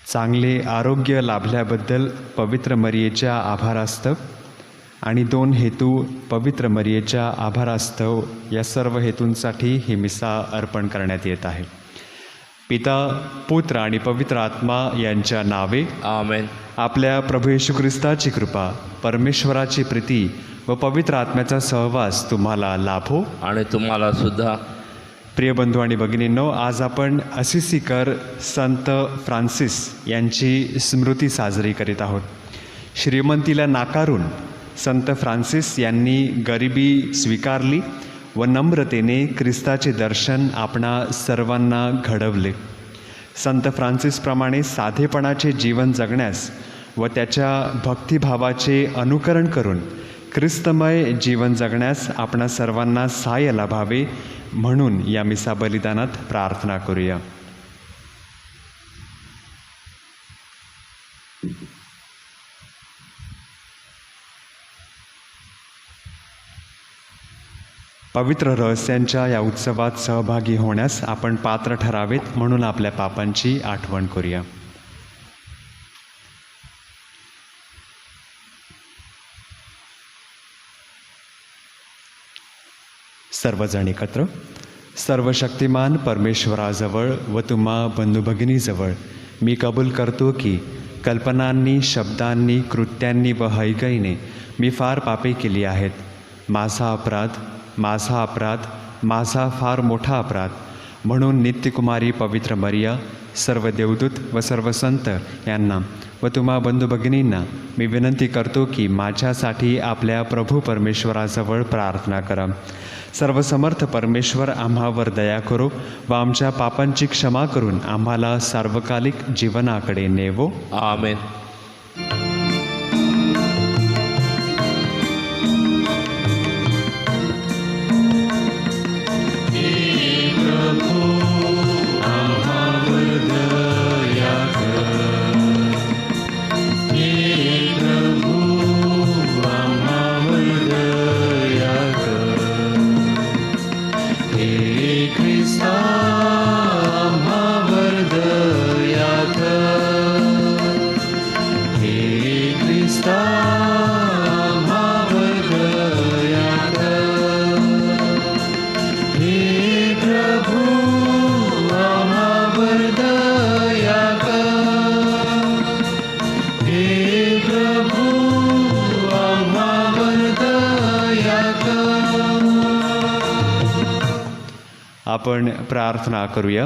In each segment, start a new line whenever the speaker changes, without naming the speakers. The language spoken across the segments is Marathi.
चांगले आरोग्य लाभल्याबद्दल पवित्र मरियेच्या आभारास्तव आणि 2 हेतू पवित्र मरियेच्या आभारास्तव या सर्व हेतूंसाठी ही मिसा अर्पण करण्यात येत आहे. पिता, पुत्र आणि पवित्र आत्मा यांच्या नावे
आमेन.
आपल्या प्रभू येशू ख्रिस्ताची कृपा, परमेश्वराची प्रीती व पवित्र आत्म्याचा सहवास तुम्हाला लाभो.
आणि तुम्हाला सुद्धा.
प्रिय बंधू आणि भगिनींनो, आज आपण असिसीकर संत फ्रान्सिस यांची स्मृती साजरी करीत आहोत. श्रीमंतीला नाकारून संत फ्रान्सिस यांनी गरिबी स्वीकारली व नम्रतेने ख्रिस्ताचे दर्शन आपणा सर्वांना घडवले. संत फ्रान्सिसप्रमाणे साधेपणाचे जीवन जगण्यास व त्याच्या भक्तिभावाचे अनुकरण करून ख्रिस्तमय जीवन जगण्यास आपणा सर्वांना सहाय्य लाभावे म्हणून या मिसा बलिदानात प्रार्थना करूया. पवित्र रहस्यांच्या या उत्सवात सहभागी होण्यास आपण पात्र ठरावेत म्हणून आपल्या पापांची आठवण करूया. सर्वजण एकत्र. सर्व शक्तिमान परमेश्वराजवळ व तुम्हा बंधू भगिनीजवळ मी कबूल करतो की कल्पनांनी, शब्दांनी, कृत्यांनी व हैगईने मी फार पापे केली आहेत. माझा अपराध, माझा फार मोठा अपराध. म्हणून नित्यकुमारी पवित्र मरिया, सर्व देवदूत व सर्व संत यांना व तुम्हा बंधू भगिनींना मी विनंती करतो की माझ्यासाठी आपल्या प्रभू परमेश्वराजवळ प्रार्थना करा. सर्वसमर्थ परमेश्वर आम्हावर दया करो व आमच्या पापांची क्षमा करून आम्हाला सार्वकालिक जीवनाकडे नेवो.
आमेन.
आपण प्रार्थना करूया.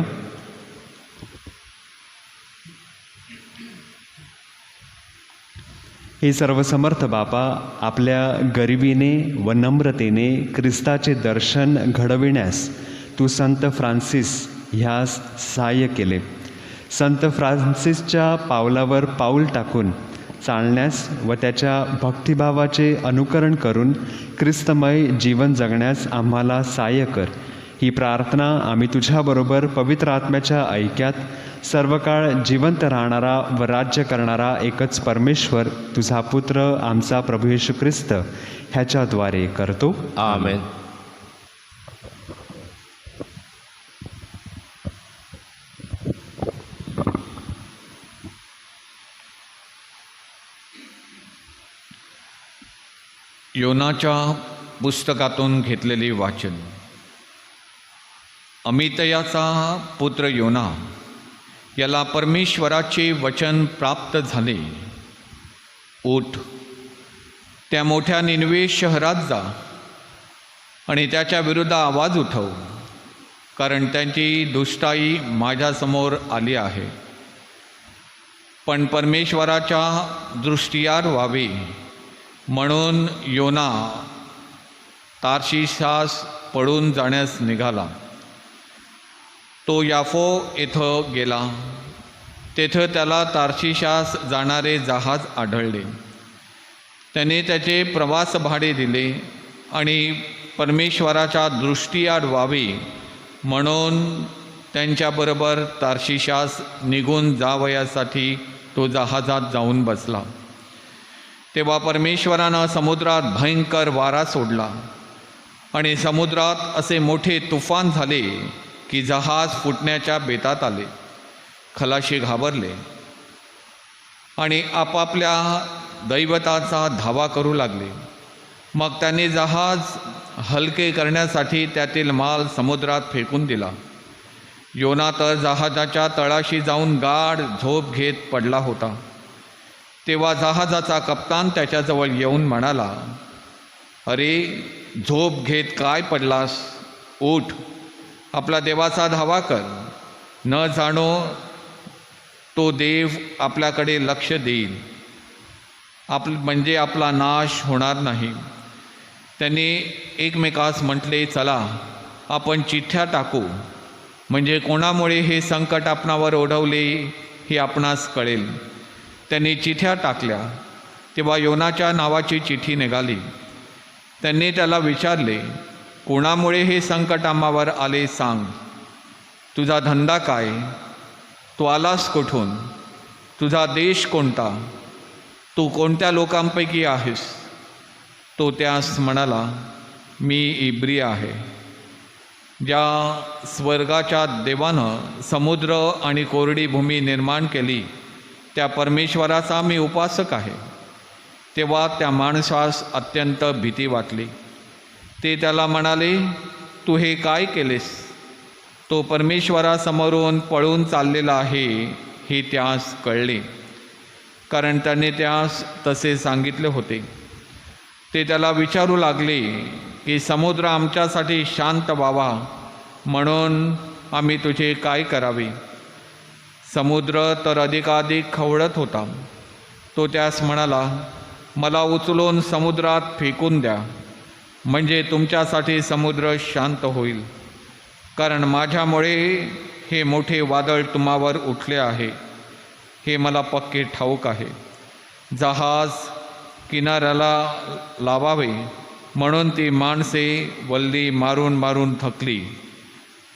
हे सर्वसमर्थ बापा, आपल्या गरिबीने व नम्रतेने ख्रिस्ताचे दर्शन घडविण्यास तू संत फ्रान्सिस ह्यास सहाय्य केले. संत फ्रान्सिसच्या पावलावर पाऊल टाकून चालण्यास व त्याच्या भक्तिभावाचे अनुकरण करून ख्रिस्तमय जीवन जगण्यास आम्हाला सहाय्य कर. ही प्रार्थना आम्ही तुझ्याबरोबर पवित्र आत्म्याच्या ऐक्यात सर्व काळ जिवंत राहणारा व राज्य करणारा एकच परमेश्वर तुझा पुत्र आमचा प्रभू येशू ख्रिस्त ह्याच्याद्वारे करतो.
आमेन.
योनाच्या पुस्तकातून घेतलेले वाचन. अमितयाचा पुत्र योना याला परमेश्वराचे वचन प्राप्त झाले. उठ, त्या मोठ्या निनवे शहरात जा आणि त्याच्या विरुद्ध आवाज उठव, कारण त्यांची दुष्टाई माझ्यासमोर आली आहे. पण परमेश्वराच्या दृष्टीआड व्हावे म्हणून योना तार्शिशास पळून जाण्यास निघाला. तो याफो येथे गेला. तेथे त्याला तार्शिशास जाणारे जहाज आढळले. त्याने त्याचे प्रवास भाडे दिले आणि परमेश्वराच्या दृष्टीआड व्हावे म्हणून त्यांच्याबरोबर तार्शिशास निघून जावयासाठी तो जहाजात जाऊन बसला. तेव्हा परमेश्वरानं समुद्रात भयंकर वारा सोडला आणि समुद्रात असे मोठे तुफान झाले की जहाज फुटण्याच्या बेतात आले. खलाशी घाबरले आणि आपापल्या दैवताचा धावा करू लागले. मग त्यांनी जहाज हलके करण्यासाठी त्यातील माल समुद्रात फेकून दिला. योना तर जहाजाच्या तळाशी जाऊन गाढ झोप घेत पडला होता. तेव्हा जहाजाचा कप्तान त्याच्याजवळ येऊन म्हणाला, अरे झोप घेत काय पडलास? उठ, आपला देवाचा धावा कर. न जाणो तो देव आपल्याकडे लक्ष देईल, म्हणजे आपला नाश होणार नाही. त्यांनी एकमेकास म्हटले, चला आपण चिठ्ठ्या टाकू, म्हणजे कोणामुळे हे संकट आपणावर ओढवले हे आपणास कळेल. त्यांनी चिठ्ठ्या टाकल्या. तेव्हा योनाच्या नावाची चिठ्ठी निघाली. त्यांनी त्याला विचारले, कोणामुळे हे संकट आम्हावर आले सांग. तुझा धंदा काय? तू आलास कुठून? तुझा देश कोणता? तू कोणत्या लोकांपैकी आहेस? तो त्यास म्हणाला, मी इब्री आहे. ज्या स्वर्गाच्या देवानं समुद्र आणि कोरडी भूमी निर्माण केली त्या परमेश्वराचा मी उपासक आहे. तेव्हा त्या माणसास अत्यंत भीती वाटली. ते त्याला म्हणाले, तू हे काय केलेस? तो परमेश्वरासमोरून पळून चाललेला आहे हे त्यास कळले, कारण त्याने त्यास तसे सांगितले होते. ते त्याला विचारू लागले की समुद्र आमच्यासाठी शांत व्हावा म्हणून आम्ही तुझे काय करावे? समुद्र तर अधिकाधिक खवळत होता. तो त्यास म्हणाला, मला उचलून समुद्रात फेकून द्या, म्हणजे तुमच्यासाठी समुद्र शांत होईल, कारण माझ्यामुळे हे मोठे वादळ तुम्हावर उठले आहे, हे मला पक्के ठाऊक आहे. जहाज किनाऱ्याला लावावे म्हणून ती माणसे वल्ली मारून मारून थकली,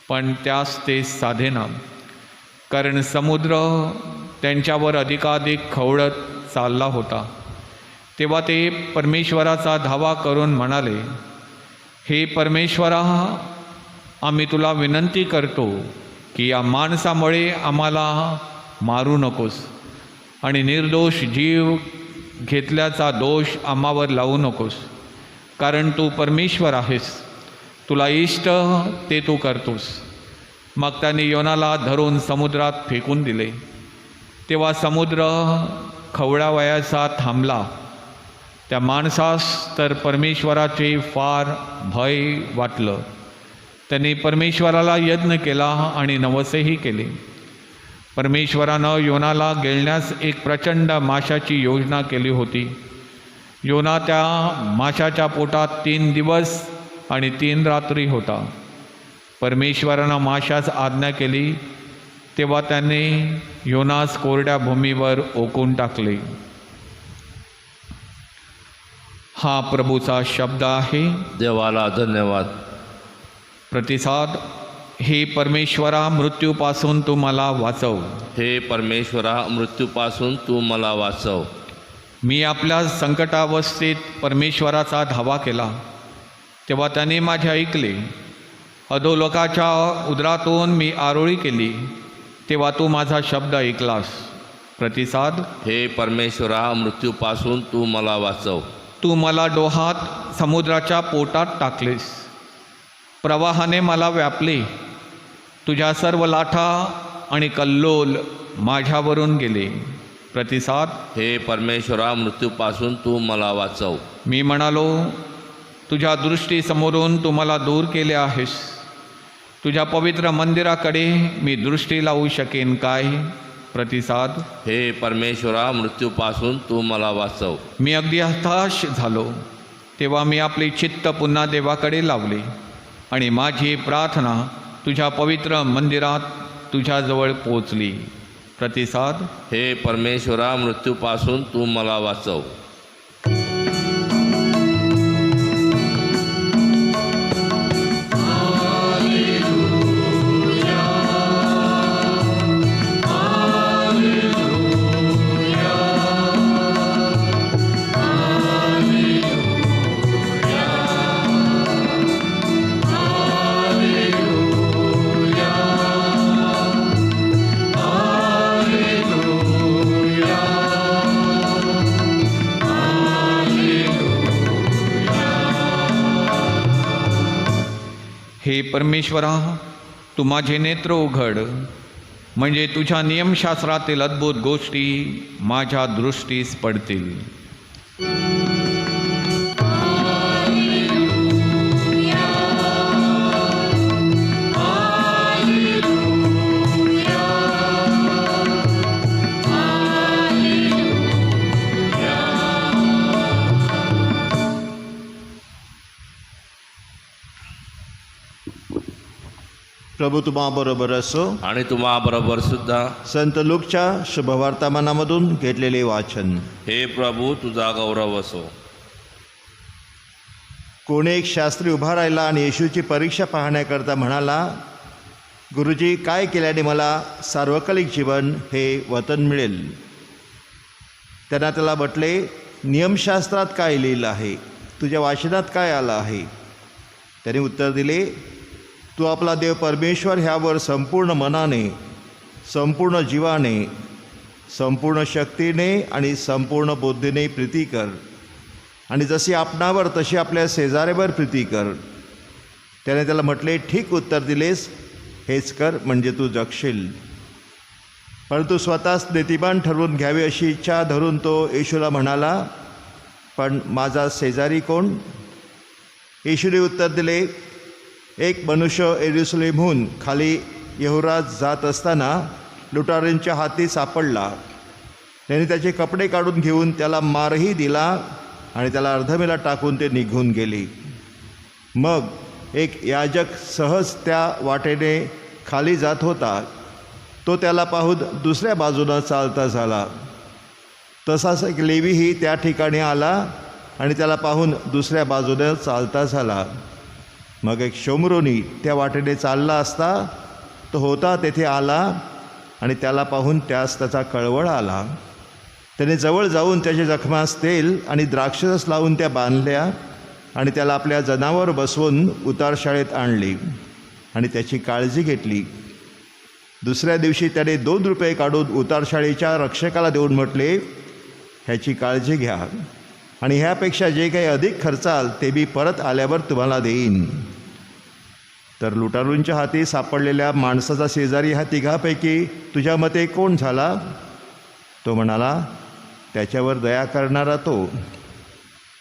पण त्यास ते साधेना, कारण समुद्र त्यांच्यावर अधिकाधिक खवळत चालला होता. तेव्हा ते परमेश्वराचा धावा करून म्हणाले, हे परमेश्वरा, आम्ही तुला विनंती करतो की या माणसामुळे आम्हाला मारू नकोस आणि निर्दोष जीव घेतल्याचा दोष आम्हावर लावू नकोस, कारण तू परमेश्वर आहेस, तुला इष्ट ते तू करतोस. मग त्यांनी योनाला धरून समुद्रात फेकून दिले. तेव्हा समुद्र खवळावयाचा थांबला. त्या माणसास तर परमेश्वराचे फार भय वाटलं. त्यांनी परमेश्वराला यज्ञ केला आणि नवसेही केले. परमेश्वरानं योनाला गिळण्यास एक प्रचंड माशाची योजना केली होती. योना त्या माशाच्या पोटात 3 दिवस आणि 3 रात्री होता. परमेश्वरानं माशास आज्ञा केली, तेव्हा त्याने योनास कोरड्या भूमीवर ओकून टाकले. हा प्रभूचा शब्द आहे.
देवाला धन्यवाद.
प्रतिसाद. हे परमेश्वरा, मृत्यूपासून तू मला वाचव.
हे परमेश्वरा, मृत्यूपासून तू मला वाचव.
मी आपल्या संकटावस्थेत परमेश्वराचा धावा केला, तेव्हा त्याने माझे ऐकले. अधोलोकाच्या उदरातून मी आरोळी केली, तेव्हा तू माझा शब्द ऐकलास. प्रतिसाद.
हे परमेश्वरा, मृत्यूपासून तू मला वाचव.
तू मला डोहात समुद्राच्या पोटात टाकलेस. प्रवाहाने मला व्यापले. तुझ्या सर्व लाटा आणि कल्लोल माझ्यावरून गेले. प्रतिसाद.
हे परमेश्वरा, मृत्यूपासून तू मला वाचव.
मी म्हणालो, तुझ्या दृष्टीसमोरून तू मला दूर केले आहेस. तुझ्या पवित्र मंदिराकडे मी दृष्टी लावू शकेन काय? प्रतिसाद.
हे परमेश्वरा, मृत्यूपासून तू मला वाचव.
मी अगदी हताश झालो. तेव्हा मी आपले चित्त पुन्हा देवाकडे लावले आणि माझी प्रार्थना तुझ्या पवित्र मंदिरात तुझ्याजवळ पोचली. प्रतिसाद.
हे परमेश्वरा, मृत्यूपासून तू मला वाचव.
परमेश्वरा, तू माझे नेत्र उघड, म्हणजे तुझ्या नियमशास्त्रातील अद्भुत गोष्टी माझ्या दृष्टीस पडतील.
प्रभू तुम्हा बरोबर असो.
आणि तुम्हा बरोबर सुद्धा.
संत लूकच्या शुभवर्तमानामधून घेतलेले वाचन.
हे प्रभू तुझा गौरव असो.
कोणी एक शास्त्री उभा राहिला आणि येशूची परीक्षा पाहण्याकरता म्हणाला, गुरुजी, काय केल्याने मला सार्वकालिक जीवन हे वतन मिळेल? त्यांना त्याला म्हटले, नियमशास्त्रात काय लिहिलं आहे? तुझ्या वाचनात काय आलं आहे? त्याने उत्तर दिले, तू आपला देव परमेश्वर ह्यावर संपूर्ण मनाने, संपूर्ण जीवाने, संपूर्ण शक्तीने आणि संपूर्ण बुद्धीने प्रीती कर, आणि जशी आपणावर तशी आपल्या शेजाऱ्यावर प्रीती कर. त्याने त्याला म्हटले, ठीक उत्तर दिलेस, हेच कर म्हणजे तू जगशील. परंतु स्वतःच नीतिमान ठरवून घ्यावी अशी इच्छा धरून तो येशूला म्हणाला, पण माझा शेजारी कोण? येशूने उत्तर दिले, एक मनुष्य येरुशलेमहून खाली यहुरात जात असताना लुटारांच्या हाती सापडला. त्याने त्याचे कपडे काढून घेऊन त्याला मारही दिला आणि त्याला अर्धमेला टाकून ते निघून गेले. मग एक याजक सहज त्या वाटेने खाली जात होता. तो त्याला पाहून दुसऱ्या बाजूनं चालता झाला. तसाच एक लेवीही त्या ठिकाणी आला आणि त्याला पाहून दुसऱ्या बाजूने चालता झाला. मग एक शोमरोनी त्या वाटेने चालला असता तो होता तेथे आला आणि त्याला पाहून त्यास त्याचा कळवळ आला. त्याने जवळ जाऊन त्याच्या जखमास तेल आणि द्राक्षरस लावून त्या बांधल्या आणि त्याला आपल्या जनावर बसवून उतारशाळेत आणली आणि त्याची काळजी घेतली. दुसऱ्या दिवशी त्याने 2 रुपये काढून उतारशाळेच्या रक्षकाला देऊन म्हटले, ह्याची काळजी घ्या आणि ह्यापेक्षा जे काही अधिक खर्चाल ते मी परत आल्यावर तुम्हाला देईन. तर लुटारूंच्या हाती सापडलेल्या माणसाचा शेजारी ह्या तिघापैकी तुझ्या मते कोण झाला? तो म्हणाला, त्याच्यावर दया करणारा तो.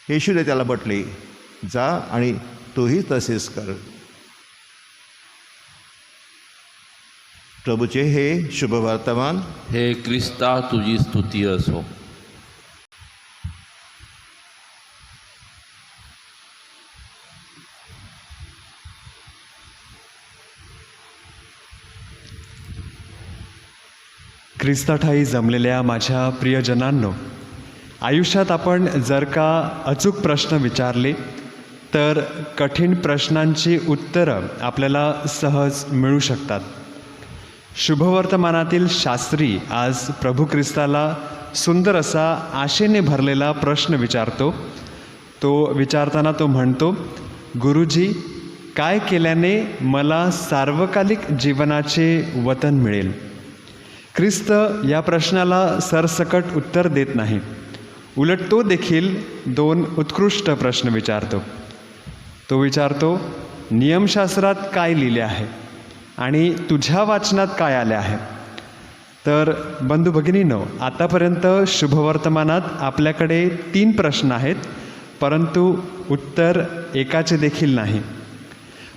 येशूने त्याला म्हटले, जा आणि तूही तसेच कर. प्रभूचे हे शुभवर्तमान.
हे ख्रिस्ता तुझी स्तुती असो.
ख्रिस्ताठाई जमलेल्या माझ्या प्रियजनांनो, आयुष्यात आपण जर का अचूक प्रश्न विचारले तर कठीण प्रश्नांची उत्तरं आपल्याला सहज मिळू शकतात. शुभवर्तमानातील शास्त्री आज प्रभू ख्रिस्ताला सुंदर असा आशेने भरलेला प्रश्न विचारतो. तो विचारताना तो म्हणतो, गुरुजी, काय केल्याने मला सार्वकालिक जीवनाचे वतन मिळेल? ख्रिस्त या प्रश्नाला सरसकट उत्तर देत नाही. उलट तो देखील 2 उत्कृष्ट प्रश्न विचारतो. तो विचारतो, नियमशास्त्रात काय लिहिले आहे आणि तुझ्या वाचनात काय आले आहे? तर बंधू भगिनींनो, आतापर्यंत शुभवर्तमानात आपल्याकडे 3 प्रश्न आहेत, परंतु उत्तर एकाचे देखील नाही.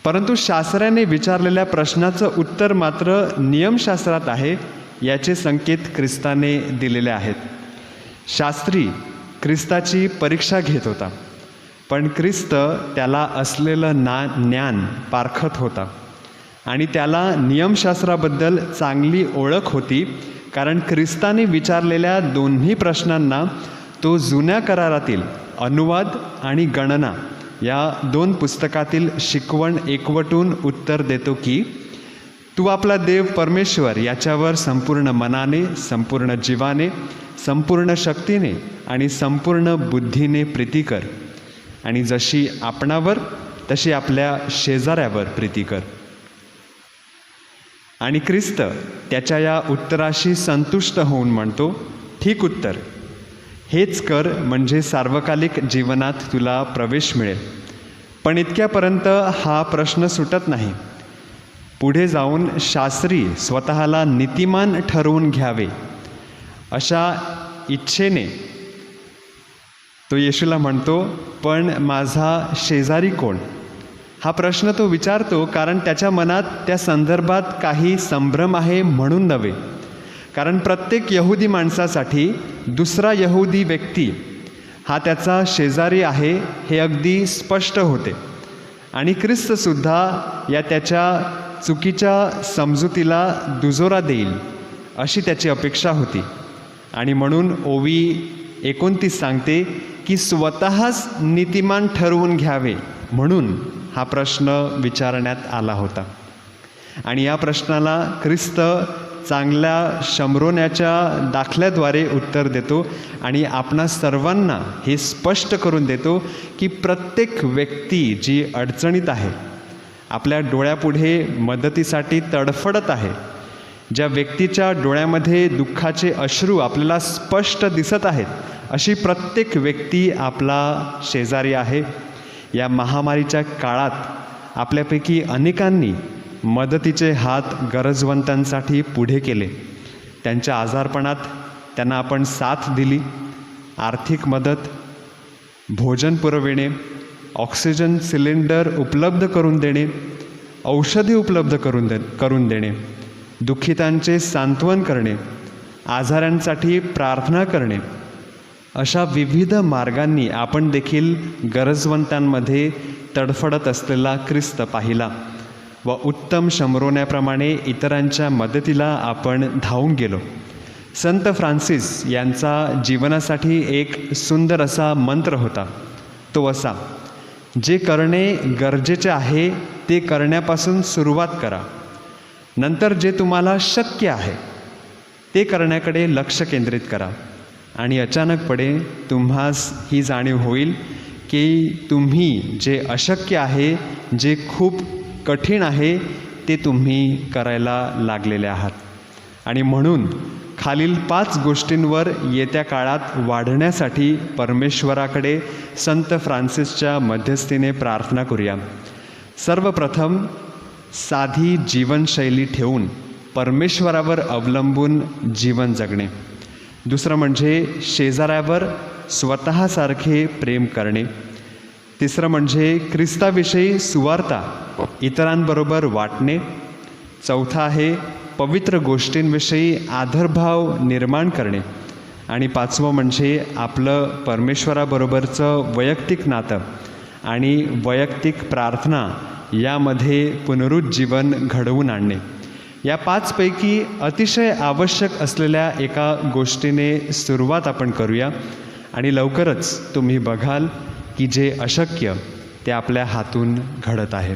परंतु शास्त्राने विचारलेल्या प्रश्नाचं उत्तर मात्र नियमशास्त्रात आहे, याचे संकेत ख्रिस्ताने दिलेले आहेत. शास्त्री ख्रिस्ताची परीक्षा घेत होता, पण ख्रिस्त त्याला असलेलं ज्ञान पारखत होता आणि त्याला नियमशास्त्राबद्दल चांगली ओळख होती, कारण ख्रिस्ताने विचारलेल्या दोन्ही प्रश्नांना तो जुन्या करारातील अनुवाद आणि गणना या 2 पुस्तकातील शिकवण एकवटून उत्तर देतो की तू आपला देव परमेश्वर याच्यावर संपूर्ण मनाने, संपूर्ण जीवाने, संपूर्ण शक्तीने आणि संपूर्ण बुद्धीने प्रीती कर, आणि जशी आपणावर तशी आपल्या शेजाऱ्यावर प्रीती कर. आणि ख्रिस्त त्याच्या या उत्तराशी संतुष्ट होऊन म्हणतो, ठीक उत्तर, हेच कर म्हणजे सार्वकालिक जीवनात तुला प्रवेश मिळेल. पण इतक्यापर्यंत हा प्रश्न सुटत नाही. पुढे जाऊन शास्त्री स्वतःला नीतिमान ठरवून घ्यावे अशा इच्छेने तो येशूला म्हणतो, पण माझा शेजारी कोण? हा प्रश्न तो विचारतो कारण त्याच्या मनात त्या संदर्भात काही संभ्रम आहे म्हणून नव्हे. कारण प्रत्येक यहुदी माणसासाठी दुसरा यहुदी व्यक्ती हा त्याचा शेजारी आहे हे अगदी स्पष्ट होते. आणि ख्रिस्तसुद्धा या त्याच्या चुकीच्या समजुतीला दुजोरा देईल अशी त्याची अपेक्षा होती. आणि म्हणून ओवी 29 सांगते की स्वतःच नीतिमान ठरवून घ्यावे म्हणून हा प्रश्न विचारण्यात आला होता. आणि या प्रश्नाला ख्रिस्त चांगल्या शमरोण्याच्या दाखल्याद्वारे उत्तर देतो आणि आपणा सर्वांना हे स्पष्ट करून देतो की प्रत्येक व्यक्ती जी अडचणीत आहे, आपल्या डोळ्यापुढे मदतीसाठी तडफडत आहे, ज्या व्यक्तीच्या डोळ्यामध्ये दुःखाचे अश्रू आपल्याला स्पष्ट दिसत आहेत, अशी प्रत्येक व्यक्ती आपला शेजारी आहे. या महामारीच्या काळात आपल्यापैकी अनेकांनी मदतीचे हात गरजवंतांसाठी पुढे केले. त्यांच्या आजारपणात त्यांना आपण साथ दिली. आर्थिक मदत, भोजन पुरविणे, ऑक्सिजन सिलेंडर उपलब्ध करून देणे, औषधी उपलब्ध करून देणे, दुःखितांचे सांत्वन करणे, आजारांसाठी प्रार्थना करणे, अशा विविध मार्गांनी आपण देखील गरजवंतांमध्ये तडफडत असलेला ख्रिस्त पाहिला व उत्तम शमरोण्याप्रमाणे इतरांच्या मदतीला आपण धावून गेलो. संत फ्रान्सिस यांचा जीवनासाठी एक सुंदर असा मंत्र होता. तो असा: जे करणे गरजेचे आहे ते करण्यापासून सुरुवात करा. नंतर जे तुम्हाला शक्य आहे ते करण्याकडे लक्ष केंद्रित करा. आणि अचानकपणे तुम्हास ही जाणीव होईल की तुम्ही जे अशक्य आहे, जे खूप कठीण आहे, ते तुम्ही करायला लागलेले आहात. आणि म्हणून खालील 5 गोष्टींवर येत्या काळात वाढण्यासाठी परमेश्वराकडे संत फ्रान्सिसच्या मध्यस्थीने प्रार्थना करूया. सर्वप्रथम साधी जीवनशैली ठेवून परमेश्वरावर अवलंबून जीवन जगणे. दुसरं म्हणजे शेजाऱ्यावर स्वतःसारखे प्रेम करणे. तिसरं म्हणजे ख्रिस्ताविषयी सुवार्ता इतरांबरोबर वाटणे. चौथा आहे पवित्र गोष्टींविषयी आदरभाव निर्माण करणे. आणि 5वं म्हणजे आपलं परमेश्वराबरोबरचं वैयक्तिक नातं आणि वैयक्तिक प्रार्थना यामध्ये पुनरुज्जीवन घडवून आणणे. या 5 पैकी अतिशय आवश्यक असलेल्या एका गोष्टीने सुरुवात आपण करूया आणि लवकरच तुम्ही बघाल की जे अशक्य ते आपल्या हातून घडत आहे.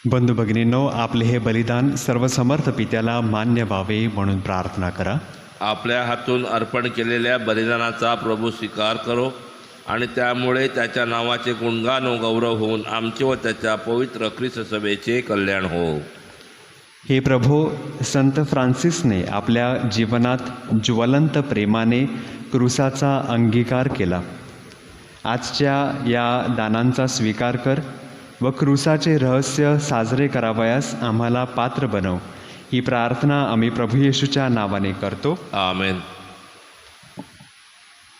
बंधू भगिनींनो, आपले हे बलिदान सर्वसमर्थ पित्याला मान्य व्हावे म्हणून प्रार्थना करा.
आपल्या हातून अर्पण केलेल्या बलिदानाचा प्रभू स्वीकार करो आणि त्यामुळे त्याच्या नावाचे गुणगान व गौरव होऊन आमचे व त्याच्या पवित्र ख्रिस्त सभेचे कल्याण हो.
हे प्रभो, संत फ्रान्सिसने आपल्या जीवनात ज्वलंत प्रेमाने क्रूसाचा अंगीकार केला. आजच्या या दानांचा स्वीकार कर व क्रूसाचे रहस्य साजरे करावयास आम्हाला पात्र बनव. ही प्रार्थना आम्ही प्रभू येशूच्या नावाने करतो.
आमेन.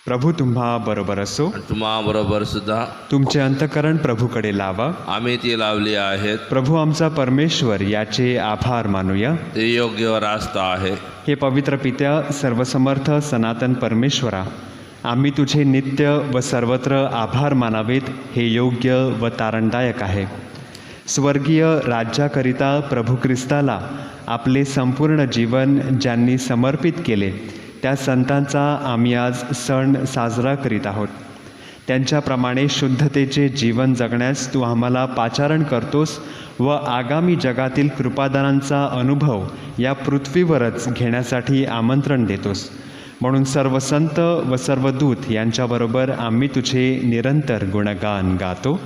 प्रभू तुम्हा बरोबर असो.
आणि तुम्हा बरोबर सुद्धा.
तुमचे अंतःकरण प्रभूकडे लावा.
आम्ही ती लावली आहेत.
प्रभू आमचा परमेश्वर याचे आभार मानूया.
ते योग्य व रास्त आहे.
हे पवित्र पित्या, सर्वसमर्थ सनातन परमेश्वरा, आम्ही तुझे नित्य व सर्वत्र आभार मानावेत हे योग्य व तारणदायक आहे. स्वर्गीय राज्याकरिता प्रभू ख्रिस्ताला आपले संपूर्ण जीवन ज्यांनी समर्पित केले त्या संतांचा आम्ही आज सण साजरा करीत आहोत. त्यांच्याप्रमाणे शुद्धतेचे जीवन जगण्यास तू आम्हाला पाचारण करतोस व आगामी जगातील कृपादानांचा अनुभव या पृथ्वीवरच घेण्यासाठी आमंत्रण देतोस. म्हणून सर्व संत व सर्व दूत यांच्याबरोबर आम्ही तुझे निरंतर गुणगान गातो.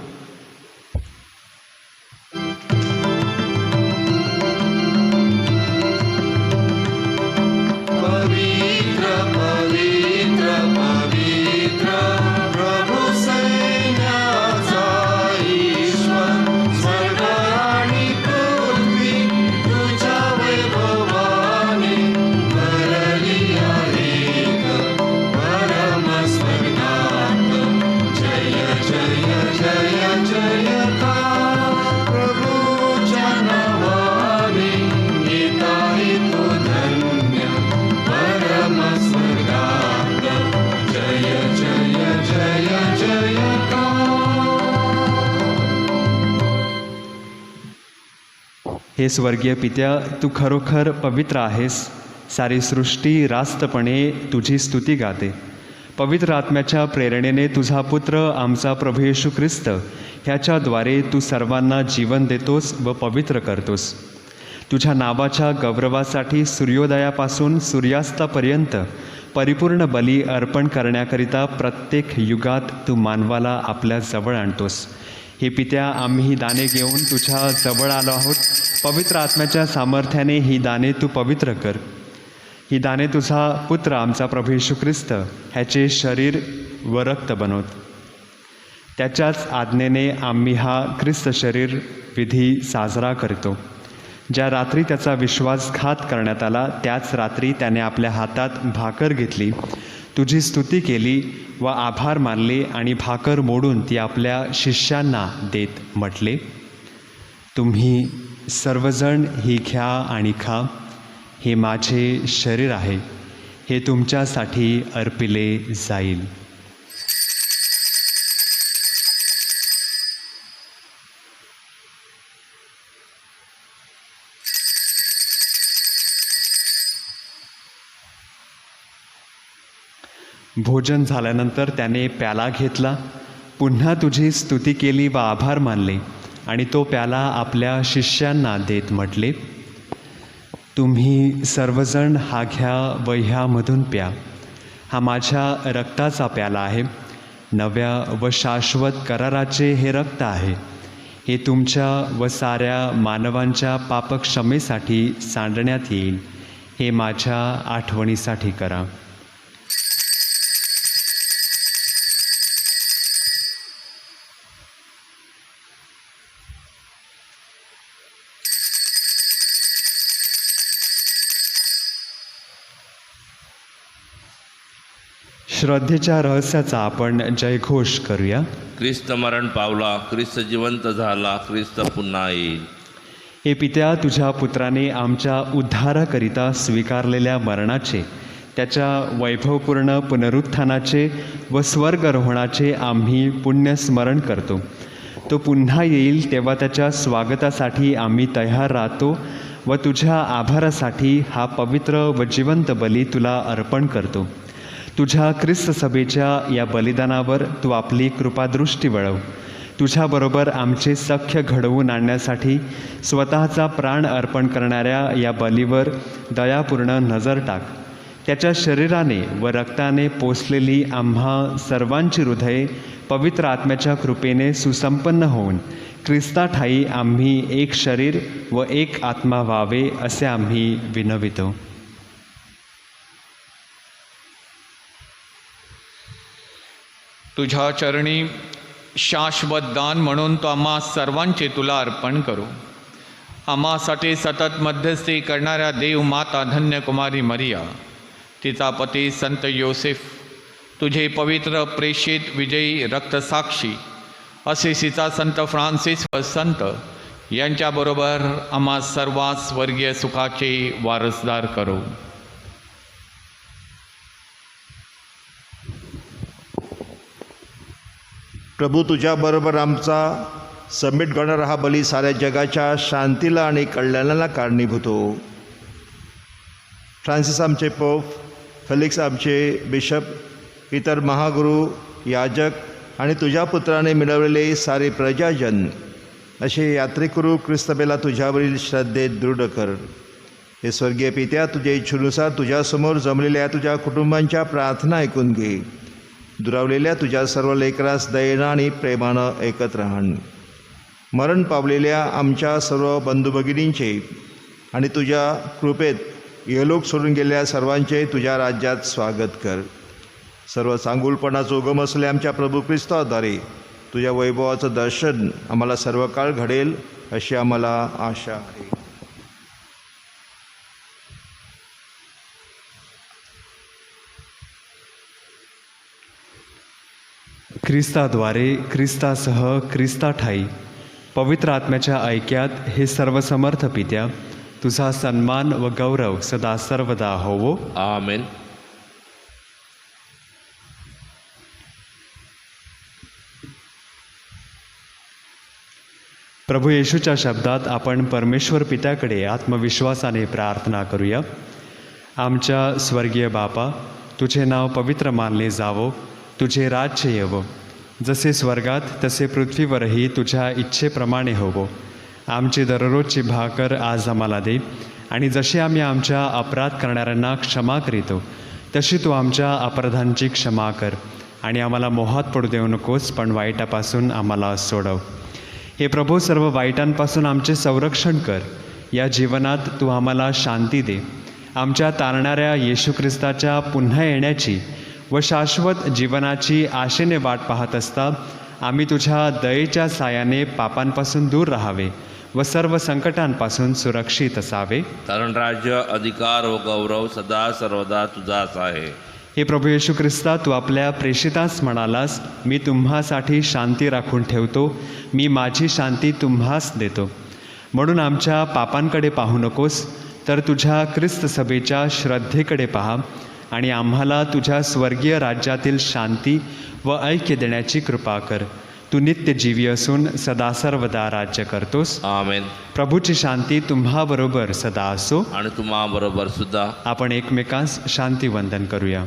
हे स्वर्गीय पित्या, तू खरोखर पवित्र आहेस. सारी सृष्टी रास्तपणे तुझी स्तुती गाते. पवित्र आत्म्याच्या प्रेरणेने तुझा पुत्र आमचा प्रभू येशू ख्रिस्त ह्याच्याद्वारे तू सर्वांना जीवन देतोस व पवित्र करतोस. तुझ्या नावाच्या गौरवासाठी सूर्योदयापासून सूर्यास्तापर्यंत परिपूर्ण बली अर्पण करण्याकरिता प्रत्येक युगात तू मानवाला आपल्या जवळ आणतोस. हे पित्या, आम्ही ही दाने घेऊन तुझ्या जवळ आलो आहोत. पवित्र आत्म्याच्या सामर्थ्याने ही दाने तू पवित्र कर. ही दाने तुझा पुत्र आमचा प्रभू येशू ख्रिस्त ह्याचे शरीर व रक्त बनवत. त्याच्याच आज्ञेने आम्ही हा ख्रिस्त शरीर विधी साजरा करतो. ज्या रात्री त्याचा विश्वासघात करण्यात आला त्याच रात्री त्याने आपल्या हातात भाकर घेतली, तुझी स्तुती केली व आभार मानले आणि भाकर मोडून ती आपल्या शिष्यांना देत म्हटले, तुम्ही सर्वजण ही घ्या आणि खा. हे माझे शरीर आहे, हे तुमच्यासाठी अर्पिले जाईल. भोजन झाल्यानंतर त्याने प्याला घेतला, पुन्हा तुझी स्तुती केली व आभार मानले आणि तो प्याला आपल्या शिष्यांना देत म्हटले, तुम्ही सर्वजण हा घ्या व ह्यामधून प्या. हा माझ्या रक्ताचा प्याला आहे. नव्या व शाश्वत कराराचे हे रक्त आहे. हे तुमच्या व साऱ्या मानवांच्या पापक्षमेसाठी सांडण्यात येईल. हे माझ्या आठवणीसाठी करा. श्रद्धेच्या रहस्याचा आपण जयघोष करूया.
ख्रिस्त मरण पावला, ख्रिस्त जिवंत झाला, ख्रिस्त पुन्हा येईल.
हे पित्या, तुझ्या पुत्राने आमच्या उद्धाराकरिता स्वीकारलेल्या मरणाचे, त्याच्या वैभवपूर्ण पुनरुत्थानाचे व स्वर्गरोहणाचे आम्ही पुण्यस्मरण करतो. तो पुन्हा येईल तेव्हा त्याच्या स्वागतासाठी आम्ही तयार राहतो व तुझ्या आभारासाठी हा पवित्र व जिवंत बली तुला अर्पण करतो. तुझ्या ख्रिस्त सभेच्या या बलिदानावर तू आपली कृपादृष्टी वळव. तुझ्याबरोबर आमचे सख्य घडवून आणण्यासाठी स्वतःचा प्राण अर्पण करणाऱ्या या बलीवर दयापूर्ण नजर टाक. त्याच्या शरीराने व रक्ताने पोसलेली आम्हा सर्वांची हृदये पवित्र आत्म्याच्या कृपेने सुसंपन्न होऊन ख्रिस्ताठायी आम्ही एक शरीर व एक आत्मा व्हावे असे आम्ही विनवितो.
तुझ्या चरणी शाश्वत दान म्हणून तो आम्हा सर्वांचे तुला अर्पण करू. आम्हासाठी सतत मध्यस्थी करणाऱ्या देव माता धन्य कुमारी मरिया, तिचा पती संत योसेफ, तुझे पवित्र प्रेषित विजयी रक्तसाक्षी असिसीचा संत फ्रान्सिस व संत यांच्याबरोबर आम्हा सर्वात स्वर्गीय सुखाचे वारसदार करू.
प्रभू, तुझ्याबरोबर आमचा समिट करणारा हा बली साऱ्या जगाच्या शांतीला आणि कल्याणाला कारणीभूत हो. फ्रान्सिस आमचे पोप, फेलिक्स आमचे बिशप, इतर महागुरू, याजक आणि तुझ्या पुत्राने मिळवलेले सारे प्रजाजन असे यात्रेकरू ख्रिस्तबेला तुझ्यावरील श्रद्धेत दृढ कर. हे स्वर्गीय पित्या, तुझ्या इच्छेनुसार तुझ्यासमोर जमलेल्या तुझ्या कुटुंबांच्या प्रार्थना ऐकून घे. दुरावलेल्या तुझ्या सर्व लेकरास दयेनं आणि प्रेमानं एकत्र आण. मरण पावलेल्या आमच्या सर्व बंधुभगिनींचे आणि तुझ्या कृपेत इहलोक सोडून गेलेल्या सर्वांचे तुझ्या राज्यात स्वागत कर. सर्व चांगुलपणाचा उगम असलेल्या आमच्या प्रभू ख्रिस्ताद्वारे तुझ्या वैभवाचं दर्शन आम्हाला सर्व काळ घडेल अशी आम्हाला आशा आहे.
ख्रिस्ताद्वारे, ख्रिस्तासह, ख्रिस्ताठायी पवित्र आत्म्याच्या ऐक्यात हे सर्वसमर्थ पित्या, तुझा सन्मान व गौरव सदा सर्वदा होवो.
आमेन.
प्रभू येशूच्या शब्दात आपण परमेश्वर पित्याकडे आत्मविश्वासाने प्रार्थना करूया. आमच्या स्वर्गीय बापा, तुझे नाव पवित्र मानले जावो, तुझे राज्य येवो, जसे स्वर्गात तसे पृथ्वीवरही तुझ्या इच्छेप्रमाणे होवो. आमची दररोजची भाकर आज आम्हाला दे, आणि जसे आम्ही आमच्या अपराध करणाऱ्यांना क्षमा करीतो तशी तू आमच्या अपराधांची क्षमा कर. आणि आम्हाला मोहात पडू देऊ नकोस, पण वाईटापासून आम्हाला सोडव. हे प्रभू, सर्व वाईटांपासून आमचे संरक्षण कर. या जीवनात तू आम्हाला शांती दे. आमच्या तारणाऱ्या येशू ख्रिस्ताच्या पुन्हा येण्याची व शाश्वत जीवनाची आशेने वाट पाहत असता आम्ही तुझ्या दयेच्या सायाने पापांपासून दूर राहावे व सर्व संकटांपासून सुरक्षित असावे.
कारण राज्य, अधिकार व गौरव सदा सर्वदा तुझाच आहे.
हे प्रभू येशू ख्रिस्ता, तू आपल्या प्रेषितास म्हणालास, मी तुम्हासाठी शांती राखून ठेवतो, मी माझी शांती तुम्हास देतो. म्हणून आमच्या पापांकडे पाहू नकोस, तर तुझ्या ख्रिस्त सभेच्या श्रद्धेकडे पहा आणि आम्हाला तुझ्या स्वर्गीय राज्यातील शांती व ऐक्य देण्याची कृपा कर. तू नित्यजीवी असून सदा सर्वदा राज्य करतोस.
आमेन.
प्रभूची शांती तुम्हाबरोबर सदा असो.
आणि तुम्हाबरोबर सुद्धा.
आपण एकमेकांस शांती वंदन करूया.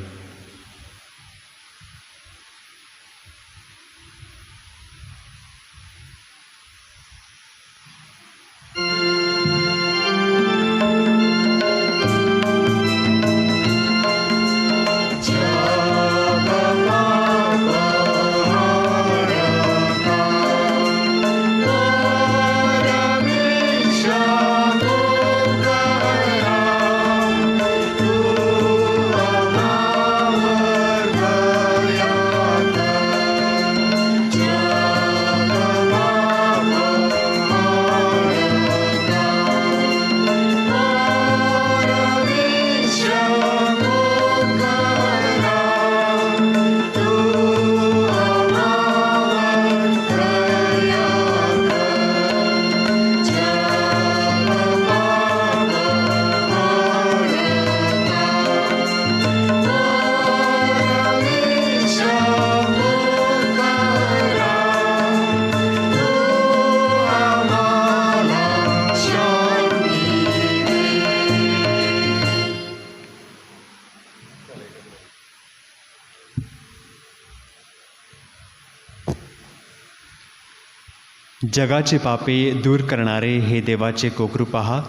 जगाची पापे दूर करणारे हे देवाचे कोकरू पहा,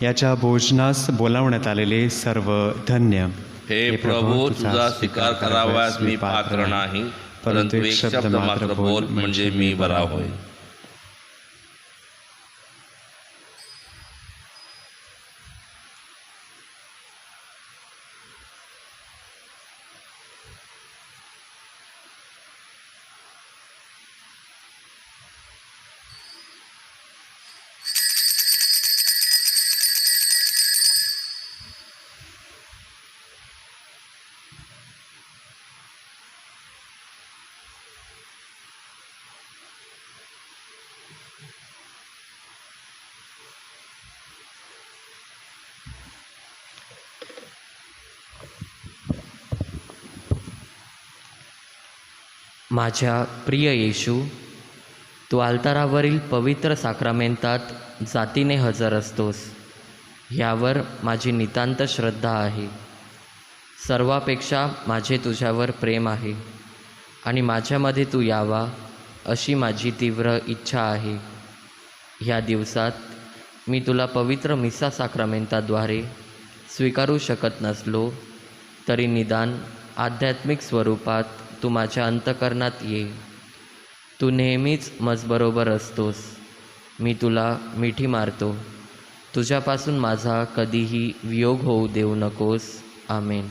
याच्या भोजनास बोलावण्यात आलेले सर्व धन्य.
हे प्रभू, तुझा स्वीकार करावयास मी पात्र नाही, परंतु एक शब्द मात्र बोल, म्हणजे मी बरा होईल.
माझ्या प्रिय येशू, तू अल्तारावरील पवित्र साक्रामेंतात जातीने हजर असतोस, ह्यावर माझी नितांत श्रद्धा आहे. सर्वापेक्षा माझे तुझ्यावर प्रेम आहे आणि माझ्यामध्ये तू यावा अशी माझी तीव्र इच्छा आहे. ह्या दिवसात मी तुला पवित्र मिसा साक्रामेंताद्वारे स्वीकारू शकत नसलो तरी निदान आध्यात्मिक स्वरूपात तू माझ्या अंतःकरणात ये. तू नेहमीच मजबरोबर असतोस. मी तुला मिठी मारतो. तुझ्यापासून माझा कधीही वियोग होऊ देऊ नकोस. आमेन.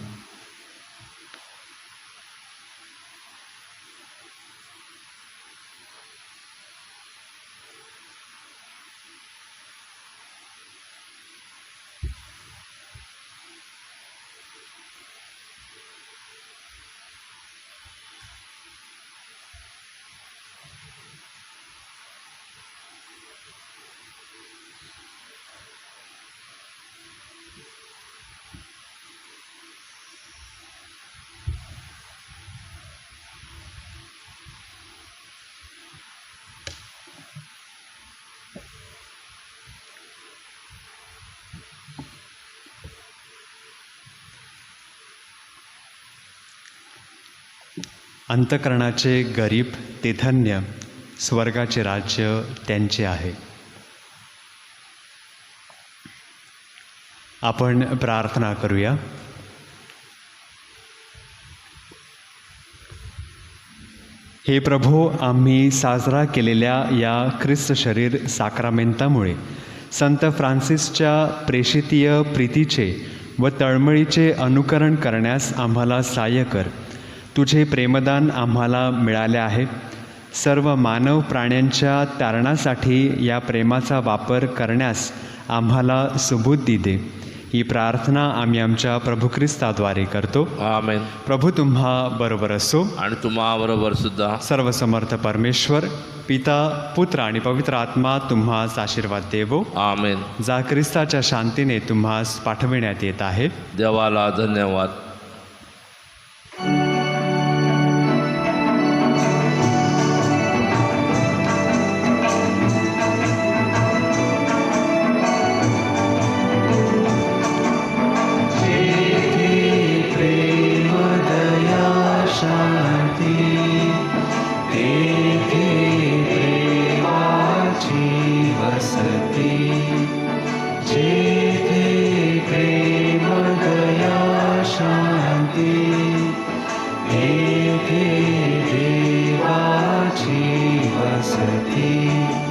अंतःकरणाचे गरीब ते धन्य, स्वर्गाचे राज्य त्यांचे आहे. आपण प्रार्थना करूया. हे प्रभो, आम्ही साजरा केलेल्या या ख्रिस्त शरीर साक्रामेंतामुळे संत फ्रान्सिसच्या प्रेषितीय प्रीतीचे व तळमळीचे अनुकरण करण्यास आम्हाला सहाय्य कर. तुझे प्रेमदान आम्हाला मिळाले आहे. सर्व मानव प्राण्यांच्या तारणासाठी या प्रेमाचा वापर करण्यास आम्हाला सुबुद्धी दे. ही प्रार्थना आम्ही आमच्या प्रभू ख्रिस्ताद्वारे करतो.
आमेन.
प्रभू तुम्हा बरोबर असो.
आणि तुम्हाबरोबर सुद्धा.
सर्वसमर्थ परमेश्वर पिता, पुत्र आणि पवित्र आत्मा तुम्हास आशीर्वाद देवो.
आमेन.
जा ख्रिस्ताच्या शांतीने तुम्हास पाठविण्यात येत आहे.
देवाला धन्यवाद.
देवाची वसती